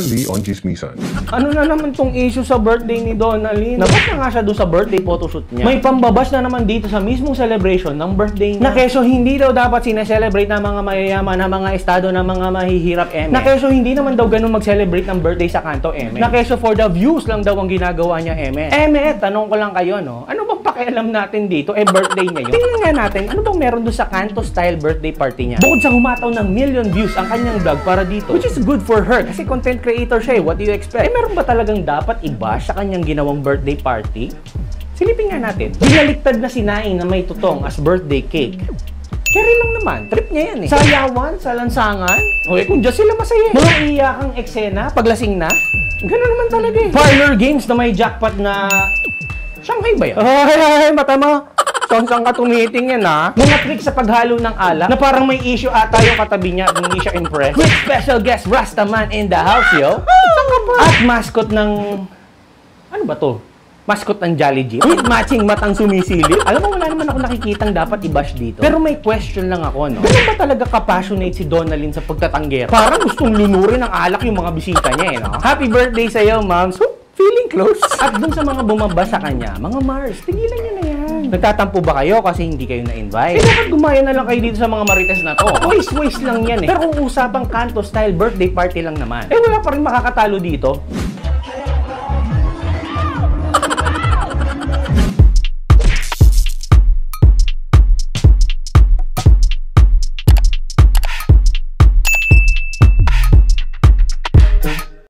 Donald Lee on Chismisan. Ano na naman tong issue sa birthday ni Donalyn? Nabas na nga siya doon sa birthday photoshoot niya. May pambabas na naman dito sa mismong celebration ng birthday niya. Na keso hindi daw dapat sineselebrate ng mga mayayaman, ng mga estado, ng mga mahihirap Na keso hindi naman daw ganun mag-celebrate ng birthday sa kanto Na keso for the views lang daw ang ginagawa niya tanong ko lang kayo, no? Ano bang pakialam natin dito? Birthday niya yun. Tingnan nga natin, ano bang meron doon sa kanto style birthday party niya? Bukod sa humataw ng million views ang kanyang vlog para dito, which is good for her kasi content creator siya What do you expect? Meron ba talagang dapat i-bash sa kanyang ginawang birthday party? Silipin nga natin. Binaliktad na si Naing na may tutong as birthday cake. Carry lang naman. Trip niya yan Sa yawan, sa lansangan. Kung dyan sila masaya. Mga iyakang eksena, paglasing na. Ganun naman talaga Parlor games na may jackpot na... Shanghai ba yan? Ay, mata mo. Saan ka tumiting yan Mga tricks sa paghalo ng alak na parang may issue ata yung katabi niya at hindi siya impressed. With special guest Rastaman in the house, yo. At mascot ng... Ano ba to? Mascot ng Jolly Jeep. With matching matang sumisilip. Alam mo, wala naman ako nakikitang dapat i-bash dito. Pero may question lang ako, no? Ganun ba talaga ka-passionate si Donalyn sa pagtatanggera? Parang gustong lunurin ng alak yung mga bisita niya, no? Happy birthday sa'yo, ma'am. Feeling close. At dun sa mga bumaba sa kanya, mga Mars, tigilan niyo na yan. Nagtatampo ba kayo kasi hindi kayo na-invite? Dapat gumaya na lang kayo dito sa mga marites na to. Waste lang yan Pero kung usapang kanto style birthday party lang naman, wala pa rin makakatalo dito.